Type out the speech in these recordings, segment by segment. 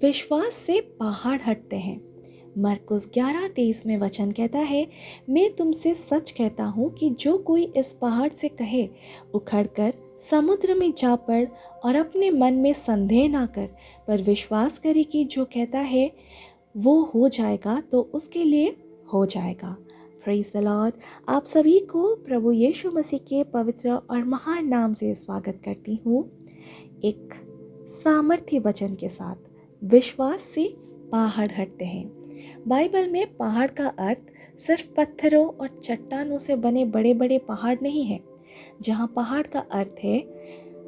विश्वास से पहाड़ हटते हैं। मरकुस 11:23 में वचन कहता है, मैं तुमसे सच कहता हूँ कि जो कोई इस पहाड़ से कहे उखड़कर समुद्र में जा पड़ और अपने मन में संदेह ना कर, पर विश्वास करे कि जो कहता है वो हो जाएगा, तो उसके लिए हो जाएगा। Praise the Lord. आप सभी को प्रभु यीशु मसीह के पवित्र और महान नाम से स्वागत करती हूँ, एक सामर्थ्य वचन के साथ। विश्वास से पहाड़ हटते हैं। बाइबल में पहाड़ का अर्थ सिर्फ पत्थरों और चट्टानों से बने बड़े बड़े पहाड़ नहीं है। जहाँ पहाड़ का अर्थ है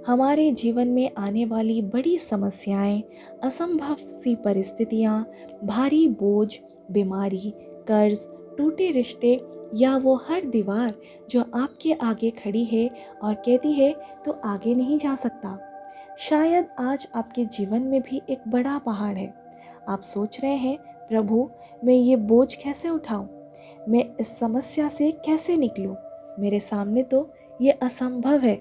हमारे जीवन में आने वाली बड़ी समस्याएं, असंभव सी परिस्थितियाँ, भारी बोझ, बीमारी, कर्ज, टूटे रिश्ते, या वो हर दीवार जो आपके आगे खड़ी है और कहती है तो आगे नहीं जा सकता। शायद आज आपके जीवन में भी एक बड़ा पहाड़ है। आप सोच रहे हैं, प्रभु मैं ये बोझ कैसे उठाऊं, मैं इस समस्या से कैसे निकलूं, मेरे सामने तो ये असंभव है।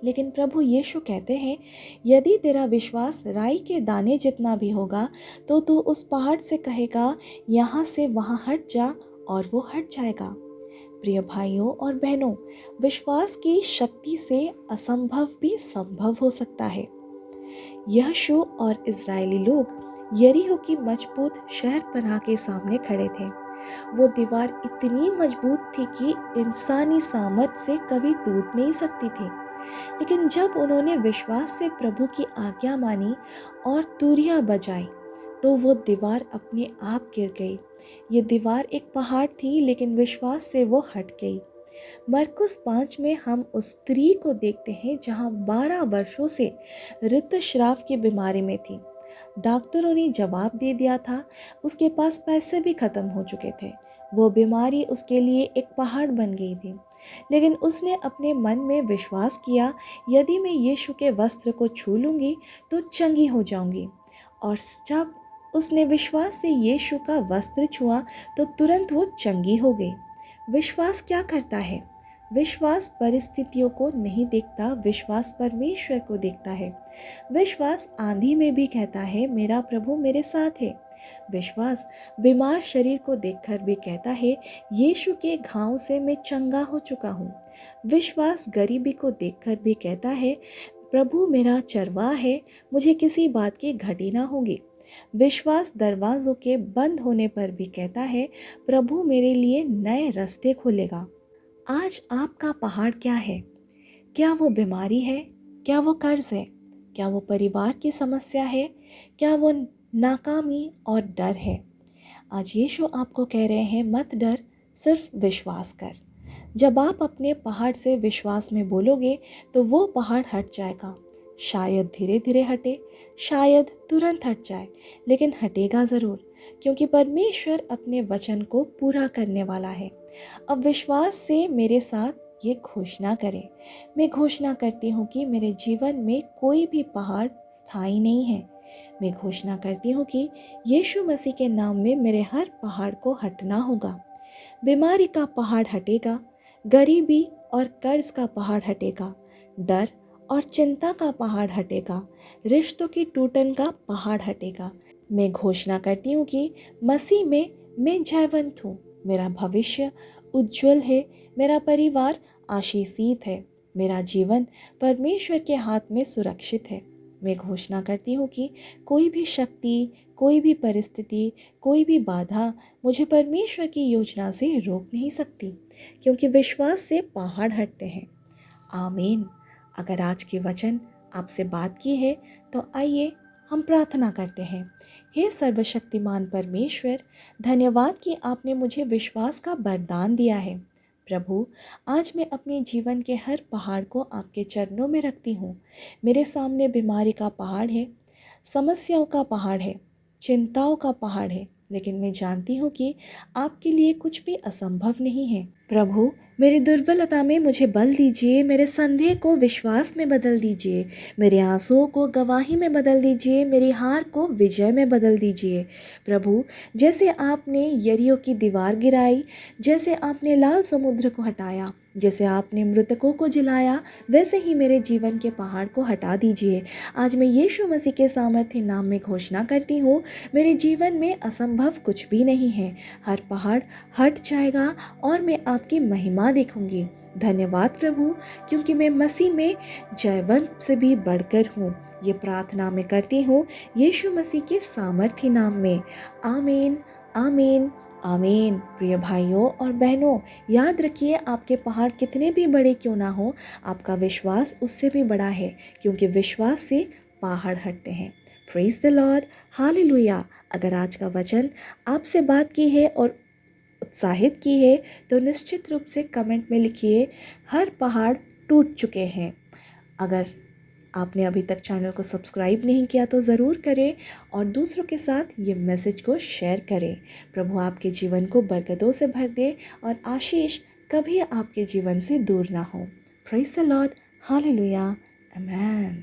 लेकिन प्रभु यीशु कहते हैं, यदि तेरा विश्वास राई के दाने जितना भी होगा तो तू उस पहाड़ से कहेगा यहाँ से वहाँ हट जा, और वो हट जाएगा। प्रिय भाइयों और बहनों, विश्वास की शक्ति से असंभव भी संभव हो सकता है। यहोशू और इजरायली लोग यरीहो की मजबूत शहर पनाह के सामने खड़े थे। वो दीवार इतनी मजबूत थी कि इंसानी सामर्थ्य से कभी टूट नहीं सकती थी। लेकिन जब उन्होंने विश्वास से प्रभु की आज्ञा मानी और तुरियां बजाई, तो वो दीवार अपने आप गिर गई। ये दीवार एक पहाड़ थी, लेकिन विश्वास से वो हट गई। मरकुस 5 में हम उस स्त्री को देखते हैं जहां 12 वर्षों से ऋतुस्राव की बीमारी में थी। डॉक्टरों ने जवाब दे दिया था, उसके पास पैसे भी खत्म हो चुके थे। वो बीमारी उसके लिए एक पहाड़ बन गई थी। लेकिन उसने अपने मन में विश्वास किया, यदि मैं यीशु के वस्त्र को छू लूँगी तो चंगी हो जाऊंगी। और जब उसने विश्वास से यीशु का वस्त्र छुआ तो तुरंत वो चंगी हो गई। विश्वास क्या करता है? विश्वास परिस्थितियों को नहीं देखता, विश्वास परमेश्वर को देखता है। विश्वास आंधी में भी कहता है, मेरा प्रभु मेरे साथ है। विश्वास बीमार शरीर को देखकर भी कहता है, यीशु के घाव से मैं चंगा हो चुका हूँ। विश्वास गरीबी को देखकर भी कहता है, प्रभु मेरा चरवाहा है, मुझे किसी बात की घटी ना होगी। विश्वास दरवाजों के बंद होने पर भी कहता है, प्रभु मेरे लिए नए रास्ते खोलेगा। आज आपका पहाड़ क्या है? क्या वो बीमारी है? क्या वो कर्ज है? क्या वो परिवार की समस्या है? क्या वो नाकामी और डर है? आज यीशु आपको कह रहे हैं, मत डर, सिर्फ विश्वास कर। जब आप अपने पहाड़ से विश्वास में बोलोगे तो वो पहाड़ हट जाएगा। शायद धीरे धीरे हटे, शायद तुरंत हट जाए, लेकिन हटेगा ज़रूर, क्योंकि परमेश्वर अपने वचन को पूरा करने वाला है। अब विश्वास से मेरे साथ ये घोषणा करें। मैं घोषणा करती हूँ कि मेरे जीवन में कोई भी पहाड़ स्थायी नहीं है। मैं घोषणा करती हूँ कि यीशु मसीह के नाम में मेरे हर पहाड़ को हटना होगा। बीमारी का पहाड़ हटेगा, गरीबी और कर्ज का पहाड़ हटेगा, डर और चिंता का पहाड़ हटेगा, रिश्तों की टूटन का पहाड़ हटेगा। मैं घोषणा करती हूँ कि मसीह में मैं जयवंत हूँ, मेरा भविष्य उज्जवल है, मेरा परिवार आशीषित है, मेरा जीवन परमेश्वर के हाथ में सुरक्षित है। मैं घोषणा करती हूँ कि कोई भी शक्ति, कोई भी परिस्थिति, कोई भी बाधा मुझे परमेश्वर की योजना से रोक नहीं सकती, क्योंकि विश्वास से पहाड़ हटते हैं। आमीन। अगर आज के वचन आपसे बात की है तो आइए हम प्रार्थना करते हैं। हे सर्वशक्तिमान परमेश्वर, धन्यवाद कि आपने मुझे विश्वास का वरदान दिया है। प्रभु, आज मैं अपने जीवन के हर पहाड़ को आपके चरणों में रखती हूँ। मेरे सामने बीमारी का पहाड़ है, समस्याओं का पहाड़ है, चिंताओं का पहाड़ है, लेकिन मैं जानती हूँ कि आपके लिए कुछ भी असंभव नहीं है। प्रभु, मेरी दुर्बलता में मुझे बल दीजिए, मेरे संदेह को विश्वास में बदल दीजिए, मेरे आंसुओं को गवाही में बदल दीजिए, मेरी हार को विजय में बदल दीजिए। प्रभु, जैसे आपने यरीहो की दीवार गिराई, जैसे आपने लाल समुद्र को हटाया, जैसे आपने मृतकों को जिलाया, वैसे ही मेरे जीवन के पहाड़ को हटा दीजिए। आज मैं यीशु मसीह के सामर्थ्य नाम में घोषणा करती हूँ, मेरे जीवन में असंभव कुछ भी नहीं है। हर पहाड़ हट जाएगा और मैं आपकी महिमा देखूंगी। धन्यवाद प्रभु, क्योंकि मैं मसीह में जयवंत से भी बढ़कर हूँ। ये प्रार्थना मैं करती हूँ यीशु मसीह के सामर्थ्य नाम में। आमीन, आमीन, आमीन। प्रिय भाइयों और बहनों, याद रखिए, आपके पहाड़ कितने भी बड़े क्यों ना हो, आपका विश्वास उससे भी बड़ा है, क्योंकि विश्वास से पहाड़ हटते हैं। Praise the Lord, hallelujah. अगर आज का वचन आपसे बात की है और उत्साहित की है, तो निश्चित रूप से कमेंट में लिखिए, हर पहाड़ टूट चुके हैं। अगर आपने अभी तक चैनल को सब्सक्राइब नहीं किया तो ज़रूर करें और दूसरों के साथ ये मैसेज को शेयर करें। प्रभु आपके जीवन को बरकतों से भर दे और आशीष कभी आपके जीवन से दूर ना हो। Praise the Lord, hallelujah, amen.